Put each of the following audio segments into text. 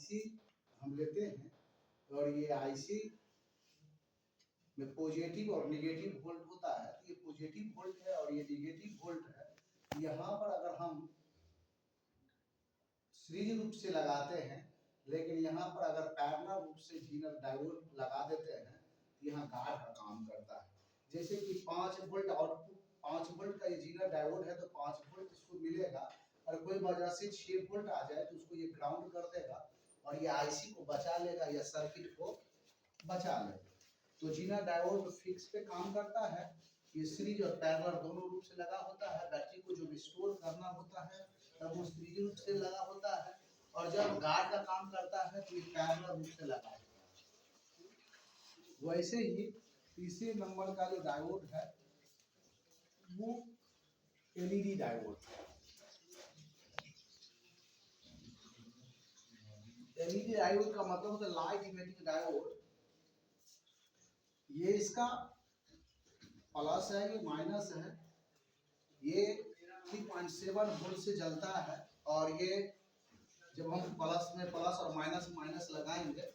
IC हम लेते हैं और ये आईसी में पॉजिटिव और नेगेटिव वोल्ट होता है। तो ये पॉजिटिव वोल्ट है और ये नेगेटिव वोल्ट है। यहाँ पर अगर हम सीरीज रूप से लगाते हैं, लेकिन यहाँ पर अगर पैरेलल रूप से जीनर डायोड लगा देते हैं तो यहाँ गार्ड का काम करता है। जैसे कि 5 वोल्ट आउटपुट, 5 वोल्ट का ये जीनर डायोड है तो 5 वोल्ट इसको मिलेगा, और कोई वजह से 6 वोल्ट आ जाए तो उसको ये ग्राउंड कर देगा और ये आईसी को बचा लेगा या सर्किट को बचा लेगा। तो जीनर डायोड फिक्स पे काम करता है। ये सीरीज और पैरेलल दोनों रूप से लगा होता है। बैटरी को जब स्टोर करना होता है तब वो सीरीज रूप से लगा होता है, और जब गार्ड का काम करता है तो ये पैरेलल रूप से लगा होता है। वैसे ही तीसरे नंबर का जो डायोड है वो एलईडी डायोड है। एलईडी डायोड का मतलब होता है लाइट इमिटिंग डायोड। ये इसका प्लस है, ये माइनस है। ये 3.7 वोल्ट से जलता है, और ये जब हम प्लस में प्लस और माइनस माइनस लगाएंगे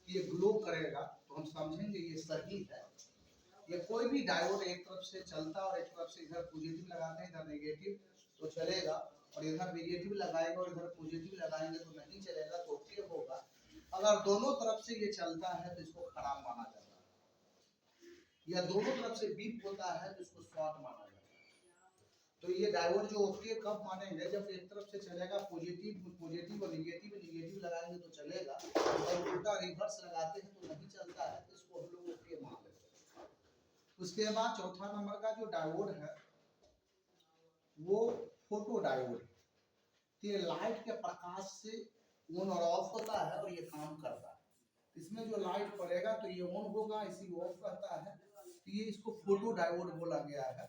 ये ग्लो करेगा तो हम समझेंगे ये सर्किट है। ये कोई भी डायोड एक तरफ से चलता और एक तरफ से इधर पॉजिटिव लगाते हैं, इधर नेगेटिव तो चलेगा, और इधर नेगेटिव लगाएंगे और इधर पॉजिटिव लगाएंगे तो नहीं चलेगा, तो ओके होगा। अगर दोनों तरफ से ये चलता है तो इसको खराब माना जाता है, या दोनों तरफ से बीप होता है तो इसको शॉर्ट माना जाता है। तो ये डायोड जो ओके कब मानेंगे, जब एक तरफ से चलेगा पॉजिटिव पॉजिटिव और नेगेटिव लगाएंगे तो चलेगा, और उल्टा रिवर्स लगाते हैं तो नहीं चलता है, तो इसको हम लोग ओके मान लेते हैं। उसके बाद चौथा नंबर का जो डायोड है वो फोटो डायोड है। तो ये लाइट के प्रकाश से ऑन और ऑफ होता है और ये काम करता है। इसमें जो लाइट पड़ेगा तो ये ऑन होगा, इसी ऑफ रहता है, तो ये इसको फोटो डायोड बोला गया है।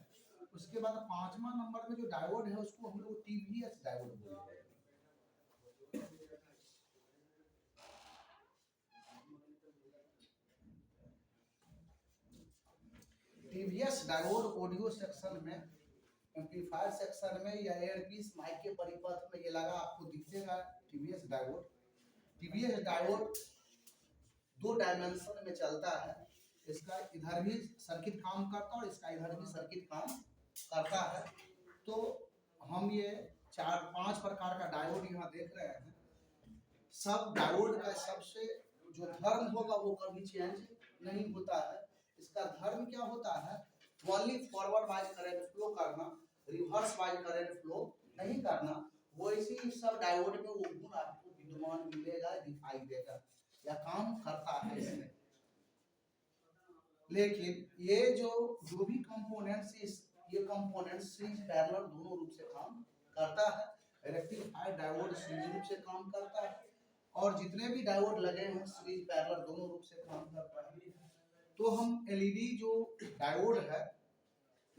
उसके बाद पांचवा नंबर में जो डायोड है उसको हम लोग टीवीएस डायोड बोलते हैं। टीवीएस डायोड ऑडियो सेक्शन में, एम्पलीफायर सेक्शन में या एयरपीस माइक के परिपथ में ये लगा आपको दिखेगा TVS diode. TVS diode 2 dimension में चलता है। इसका इधर भी सर्किट काम करता है और इसका इधर भी सर्किट काम करता है। तो हम ये 4-5 प्रकार का डायोड यहाँ देख रहे हैं। सब डायोड का सबसे जो धर्म होगा वो कभी चेंज नहीं होता है। इसका धर्म क्या होता है, only forward wise current flow करना, रिवर्स वाइज करंट फ्लो नहीं करना। वैसे ही सब डायोड में वो गुण आपको विद्यमान मिलेगा, दिखाई देगा या काम करता है इसमें। लेकिन ये जो भी कंपोनेंट्स, ये कंपोनेंट्स सीरीज पैरेलल दोनों रूप से काम करता है। रेक्टिफायर डायोड सीरीज रूप से काम करता है, और जितने भी डायोड लगे हैं सीरीज पैरेलल दोनों रूप से काम करता है। तो हम एलईडी जो डायोड है,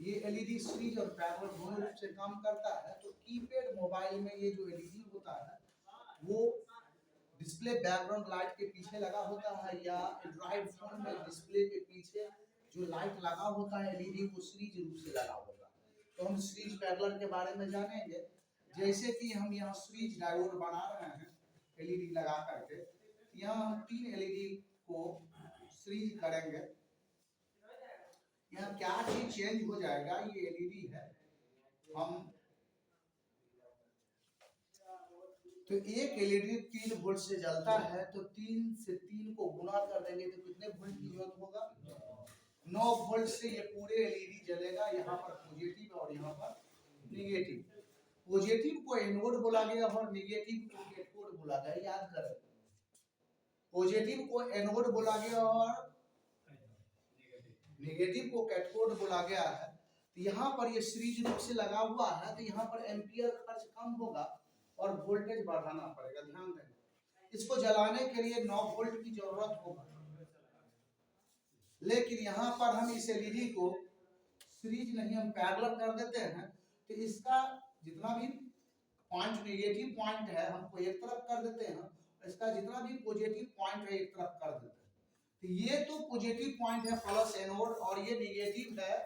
ये एलईडी सीरीज और पैरेलल दोनों रूप से काम करता है। तो कीपैड मोबाइल में ये जो एलईडी होता है वो डिस्प्ले बैकग्राउंड लाइट के पीछे लगा होता है, या एंड्रॉइड फोन में डिस्प्ले के पीछे जो लाइट लगा होता है एलईडी वो सीरीज रूप से लगा होता है। तो हम सीरीज पैरेलल के बारे में जानेंगे। जैसे कि हम यहाँ सीरीज डायोड बना रहे हैं एलईडी लगा करके, यहाँ हम 3 एलईडी को सीरीज करेंगे। यहाँ क्या चीज चेंज हो जाएगा, ये एलईडी है, हम तो एक एलईडी 3 वोल्ट से जलता है, तो 3 से 3 को गुना कर देंगे तो कितने वोल्ट की जरूरत होगा, 9 वोल्ट से ये पूरे एलईडी जलेगा। यहाँ पर पॉजिटिव और यहाँ पर नेगेटिव। पॉजिटिव को एनोड बोला गया और नेगेटिव को कैथोड बोला गया, याद करें। पॉजिटिव को एनोड बोला गया और नेगेटिव को कैथोड बोला गया है। तो यहाँ पर ये सीरीज रूप से लगा हुआ है, तो यहाँ पर एम्पियर खर्च कम होगा और वोल्टेज बढ़ाना पड़ेगा। ध्यान दें, इसको जलाने के लिए 9 वोल्ट की जरूरत होगा, लेकिन यहाँ पर हम इस एलईडी को सीरीज नहीं हम पैरेलल कर देते हैं, तो इसका जितना भी पॉइंट नेगेटिव पॉइंट है हमको एक तरफ कर देते हैं, इसका जितना भी पॉजिटिव पॉइंट है एक तरफ कर देते हैं। तो ये तो पॉजिटिव पॉइंट है प्लस एनोड, और ये नेगेटिव है,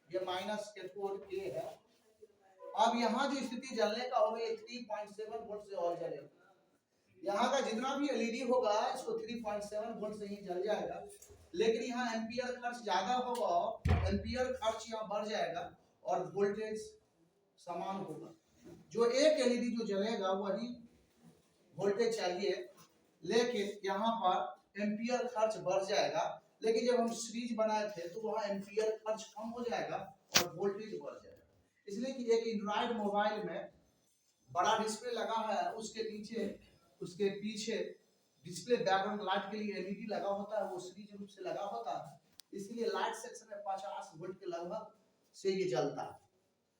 ये माइनस कैथोड के है। अब यहाँ जो स्थिति जलने का होगा ये 3.7 वोल्ट से और जलेगा। यहाँ का जितना भी एलईडी होगा इसको 3.7 वोल्ट से ही जल जाएगा, लेकिन यहाँ एम्पियर खर्च ज्यादा होगा, एम्पियर खर्च यहाँ बढ़ जाएगा और वोल्टेज समान होगा। जो एक एलईडी जो जलेगा वही वोल्टेज चाहिए, लेकिन यहाँ पर एम्पियर खर्च बढ़ जाएगा। लेकिन जब हम सीरीज बनाए थे तो वहाँ एम्पियर खर्च कम हो जाएगा और वोल्टेज बढ़ जाएगा। इसलिए कि एक एंड्रॉइड मोबाइल में बड़ा डिस्प्ले लगा है, उसके नीचे उसके पीछे डिस्प्ले बैकग्राउंड लाइट के लिए एलईडी लगा होता है, वो सीरीज रूप से लगा होता है, इसलिए लाइट सेक्शन में 50 वोल्ट के लगभग से ये जलता है।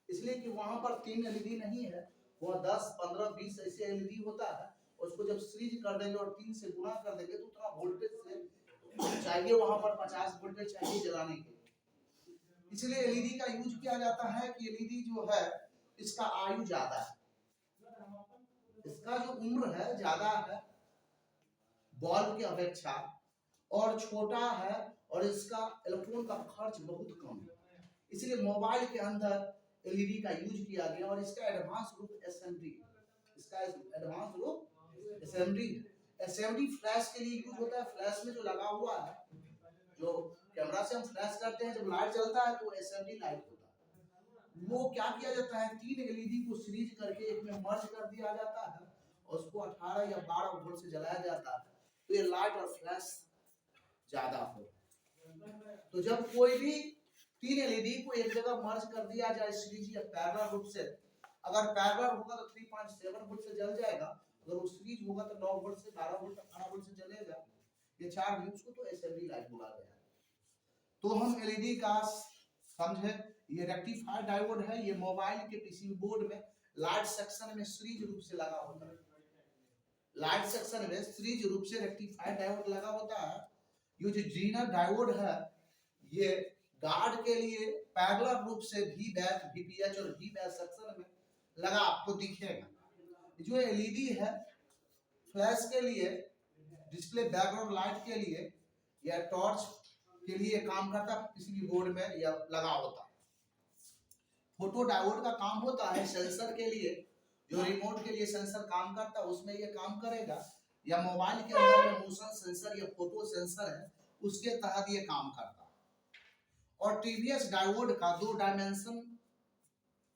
इसलिए कि वहां पर 3 एलईडी नहीं है, वह 10, 15, 20 ऐसे एलईडी होता है। उसको जब सीरीज कर देंगे और 3 से गुणा कर देंगे तो उतना वोल्टेज से चाहिए, वहां पर 50 वोल्टेज चाहिए जलाने के लिए। इसलिए एलईडी का यूज किया जाता है कि एलईडी जो है इसका आयु ज्यादा है, इसका जो उम्र है ज्यादा है बल्ब की अपेक्षा, और छोटा है, और इसका इलेक्ट्रॉन का खर्च बहुत कम है। इसलिए मोबाइल के अंदर एलईडी का यूज किया गया और इसका एडवांस रूप एसएमडी, इसका एडवांस रूप एसएमडी फ्लैश के लिए यूज होता है। फ्लैश में जो लगा हुआ है, जो कैमरा से हम फ्लैश करते हैं, जब लाइट जलता है तो एसएमडी लाइट होता है। वो क्या किया जाता है, 3 एलईडी को सीरीज करके एक में मर्ज कर दिया जाता है और उसको 18 या 12 वोल्ट से जलाया जाता है, तो ये लाइट और फ्लैश ज्यादा हो। तो जब कोई भी 3 एलईडी को एक जगह मर्ज कर दिया जाए सीरीज या पैरेलल रूप से, अगर पैरेलल होगा तो 3.7 वोल्ट से जल जाएगा, अगर वो सीरीज होगा तो 9 वोल्ट से 12 वोल्ट 18 वोल्ट से जलेगा। ये 4 व्यूज को तो एसएमडी लाइट बोला गया है। तो हम एलईडी का समझे, ये रेक्टिफायर डायोड है, ये मोबाइल के पीसीबी बोर्ड में लाइट सेक्शन में सीरीज रूप से लगा होता है, लाइट सेक्शन में सीरीज रूप से रेक्टिफायर डायोड लगा होता है। ये जो जीनर डायोड है ये गार्ड के लिए पैरेलल रूप से वी बैक, वीपीएच और वी बैक सेक्शन में लगा आपको दिखेगा। जो एलईडी है फ्लैश के लिए, डिस्प्ले बैकग्राउंड लाइट के लिए या टॉर्च के लिए काम करता है, किसी भी बोर्ड में या लगा होता है। फोटो डायोड का काम होता है सेंसर के लिए, जो रिमोट के लिए सेंसर काम करता है उसमें ये काम करेगा, या मोबाइल के अंदर में मोशन सेंसर या फोटो सेंसर है उसके तहत ये काम करता है। और टीवीएस डायोड का 2 डायमेंशन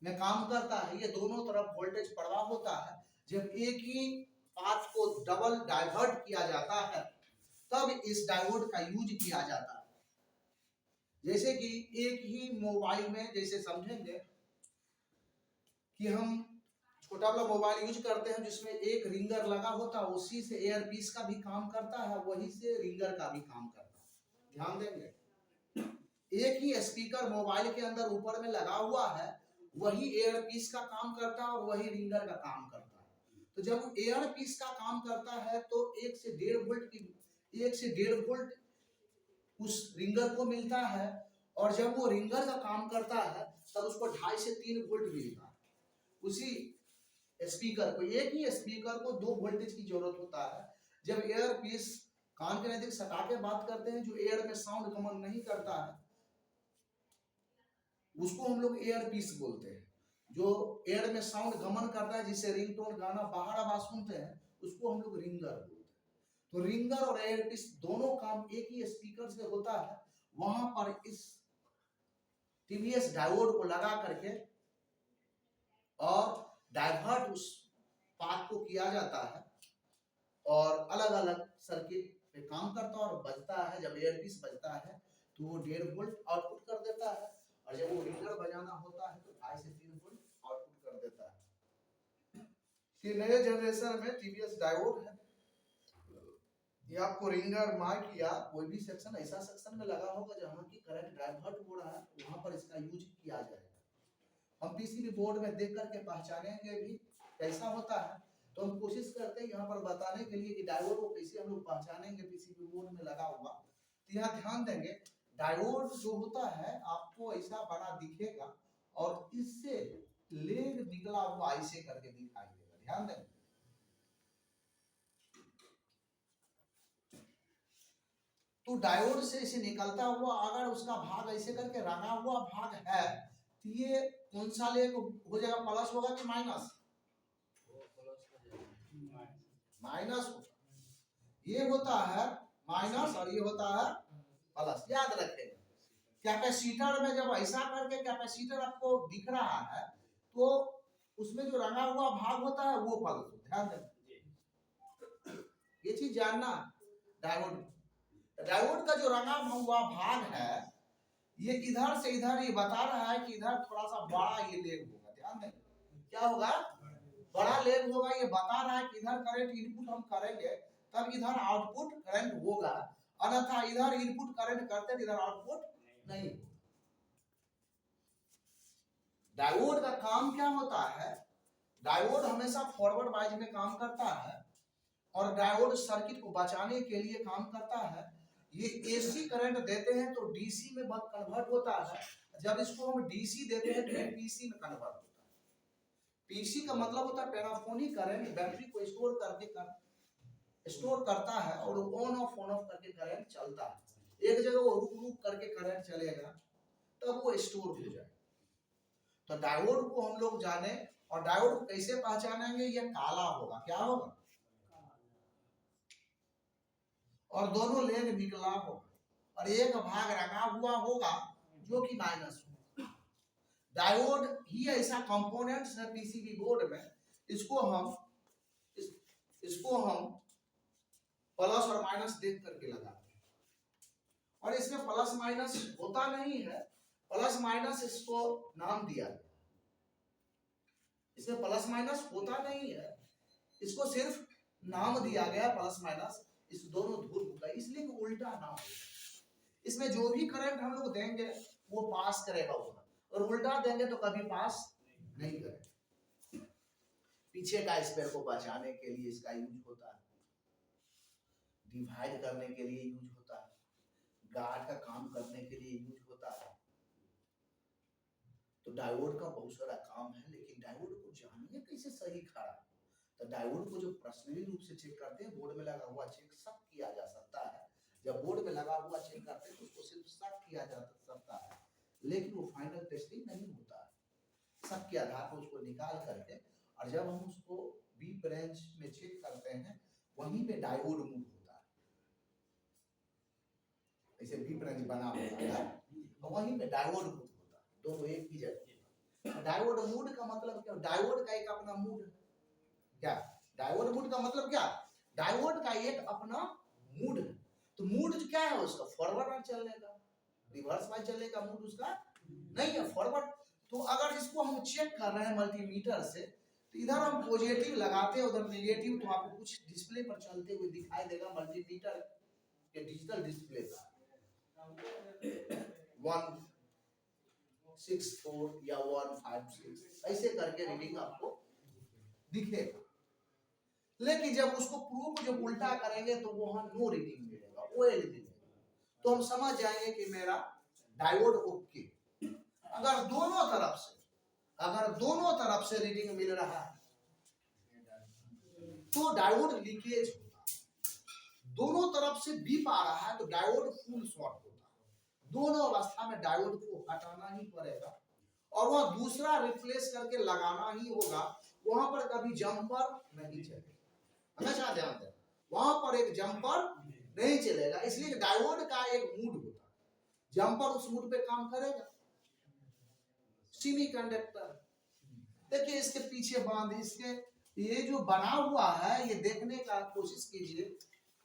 में काम करता है, ये दोनों तरफ वोल्टेज प्रवाह होता है। जब एक ही पाथ को डबल डाइवर्ट किया जाता है तब इस डायोड का यूज किया जाता है। जैसे कि एक ही मोबाइल में, जैसे समझेंगे कि हम छोटा वाला मोबाइल यूज करते हैं जिसमें एक रिंगर लगा होता है, उसी से एयर पीस का भी काम करता है, वही से रिंगर का भी काम करता है। ध्यान देंगे, एक ही स्पीकर मोबाइल के अंदर ऊपर में लगा हुआ है, वही एयर पीस का काम करता है और वही रिंगर का काम करता है। तो जब एयर पीस का काम करता है तो 1 से 1.5 वोल्ट उस रिंगर को मिलता है, और जब वो रिंगर का काम करता है तब उसको 2.5 से 3 वोल्ट मिलता है। उसी स्पीकर को, एक ही स्पीकर को 2 वोल्टेज की जरूरत होता है। जब एयर पीस कान के नजदीक सटा के बात करते हैं, जो एयर में साउंड गमन नहीं करता है उसको हम लोग एयर पीस बोलते हैं। जो एयर में साउंड गमन करता है, जिससे रिंगटोन गाना बाहर आवाज सुनते हैं, उसको हम लोग रिंगर बोलते हैं। तो रिंगर और एयर पीस दोनों काम एक ही स्पीकर से होता है। वहां पर इस टीवीएस डायोड को लगा करके और डाइवर्ट उस पाथ को किया जाता है और अलग अलग सर्किट पे काम करता है और बजता है। जब एयर पीस बजता है तो वो 1.5 वोल्ट आउटपुट कर देता है, और जब वो रिंगर बजाना होता है तो 2.5 से 3 वोल्ट आउटपुट कर देता है। ये नए जनरेशन में टीवीएस डायोड है। ये आपको रिंगर, माइक या कोई भी सेक्शन, ऐसा सेक्शन में लगा होगा जहां की करंट डाइवर्ट हो रहा है, वहां पर इसका यूज किया जाएगा। हम पीसीबी बोर्ड में देख करके पहचानेंगे भी कैसा होता है, तो हम कोशिश करते हैं यहाँ पर बताने के लिए कि डायोड को कैसे हम लोग पहचानेंगे पीसीबी बोर्ड में लगा हुआ। तो यहाँ ध्यान देंगे, डायोड जो होता है आपको ऐसा बड़ा दिखेगा और इससे लेग निकला हुआ ऐसे करके दिखाई देगा। ध्यान देंगे, तो डायोड से इसे निकलता हुआ अगर उसका भाग ऐसे करके रंगा हुआ भाग है तो ये कौन सा लेग हो जाएगा, प्लस होगा कि माइनस? माइनस होता है, ये होता है माइनस और ये होता है प्लस। याद रखें, कैपेसिटर में जब ऐसा करके कैपेसिटर आपको दिख रहा है तो उसमें जो रंगा हुआ भाग होता है वो प्लस होता है। ध्यान दें, ये चीज जानना। डायोड का जो रंगा हुआ भाग है ये इधर से इधर ये बता रहा है कि इधर थोड़ा सा बड़ा ये लेग होगा। ध्यान दें, क्या होगा, बड़ा लेग होगा। ये बता रहा है कि इधर करंट इनपुट हम करेंगे तब इधर आउटपुट करंट होगा, अन्यथा इधर इनपुट करंट करते इधर आउटपुट नहीं। डायोड का काम क्या होता है, डायोड हमेशा फॉरवर्ड बाइज में काम करता है और डायोड सर्किट को बचाने के लिए काम करता है। ये एसी करंट देते हैं तो डीसी में कन्वर्ट होता है, जब इसको हम डीसी देते हैं तो ये पीसी में कन्वर्ट होता है। पीसी का मतलब होता है पैराफोनिक करंट, बैटरी को स्टोर करता है और ऑन ऑफ करके करंट चलता है। एक जगह वो रुक रुक करके करंट चलेगा तब वो स्टोर हो जाए। तो डायोड को हम लोग जाने, और डायोड को कैसे पहचानेंगे, ये काला होगा। क्या होगा, और दोनों लेग निकला होगा और एक भाग रंगा हुआ होगा जो कि माइनस होगा। डायोड ही ऐसा कंपोनेंट्स है पीसीबी बोर्ड में, इसको हम प्लस और माइनस देख करके लगाते हैं। और इसमें प्लस माइनस होता नहीं है, प्लस माइनस इसको नाम दिया गया। इसमें प्लस माइनस होता नहीं है, इसको सिर्फ नाम दिया गया प्लस माइनस। इस दोनों ध्रुव का इसलिए कि उल्टा नाम, इसमें जो भी करंट हम लोग देंगे वो पास करेगा उधर, और उल्टा देंगे तो कभी पास नहीं करेगा। पीछे का स्पेयर को बचाने के लिए इसका यूज होता है, डिवाइड करने के लिए यूज होता है, गार्ड का काम करने के लिए यूज होता है। तो डायोड का बहुत सारा काम है, लेकिन डायोड को जानिए कैसे सही खड़ा। तो डायोड को जो पर्सनली रूप से चेक करते हैं, बोर्ड में लगा हुआ चेक सब किया जा सकता है। जब बोर्ड में लगा हुआ चेक करते हैं तो उसको सिर्फ शक किया जा सकता है, लेकिन वो फाइनल टेस्टिंग नहीं होता है। शक के आधार पर उसको निकाल करके, और जब हम उसको बी ब्रांच में चेक करते हैं वहीं पे डायोड मूव होता है। ऐसे बी ब्रांच बना होता है और वहीं पे डायोड मूव होता है, दोनों एक ही जगह। डायोड मूड का मतलब क्या, डायोड का एक अपना मूड है। क्या डायोड मूड का मतलब क्या, डायोड का एक अपना मूड है। तो मूड क्या है उसका, फॉरवर्ड चलने का, रिवर्स में चलने का मूड उसका नहीं है, फॉरवर्ड। तो अगर इसको हम चेक कर रहे हैं मल्टीमीटर से, तो इधर हम पॉजिटिव लगाते हैं उधर नेगेटिव, तो आपको कुछ डिस्प्ले पर चलते हुए दिखाई देगा। मल्टीमीटर के डिजिटल डिस्प्ले का 164 या 156 ऐसे करके रीडिंग आपको दिखेगा। लेकिन जब उसको प्रूफ जब उल्टा करेंगे तो वहां नो रीडिंग मिलेगा, वो रीडिंग। तो हम समझ जाएंगे कि मेरा डायोड ओके। अगर दोनों तरफ से रीडिंग मिल रहा है तो डायोड लीकेज होता है। दोनों तरफ से बीप आ रहा है तो डायोड फुल शॉर्ट होता है। दोनों अवस्था में डायोड को हटाना ही पड़ेगा और वह दूसरा रिप्लेस करके लगाना ही होगा। वहां पर कभी जंपर नहीं चलेगा, हमेशा ध्यान दें, वहां पर एक जंपर नहीं चलेगा। इसलिए डायोड का एक मूड होता है, जंपर उस मूड पे काम करेगा। सेमीकंडक्टर देखिए, इसके पीछे बांध, इसके ये जो बना हुआ है ये देखने का कोशिश कीजिए,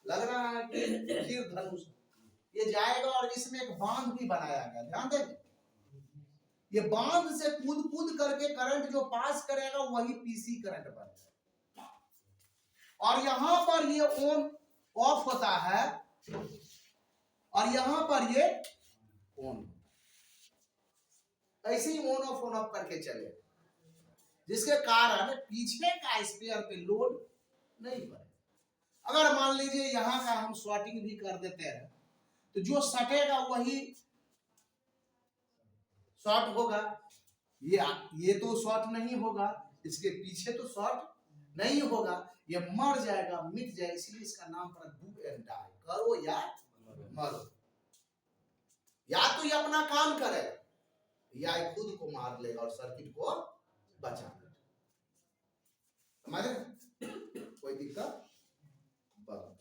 लग रहा है कि तीर धनुष ये जाएगा और इसमें एक बांध भी बनाया गया। ध्यान दें, ये बांध से कूद कूद करके करंट जो पास करेगा वही पीसी करंट बनेगा। और यहां पर ये ऑन ऑफ होता है और यहां पर ये ऑन, ऐसे ही ऑन ऑफ करके चले, जिसके कारण पीछे का स्पेयर पे लोड नहीं पड़े। अगर मान लीजिए यहां का हम शॉर्टिंग भी कर देते हैं तो जो सटेगा वही शॉर्ट होगा। ये तो शॉर्ट नहीं होगा, इसके पीछे तो शॉर्ट नहीं होगा, ये मर जाएगा, मिट जाएगा। इसलिए इसका नाम पड़ा डू एंड डाई, करो या मरो। या तो ये अपना काम करेगा या ये खुद को मार लेगा और सर्किट को बचा लेगा। हमारे कोई दिक्कत बल्ब।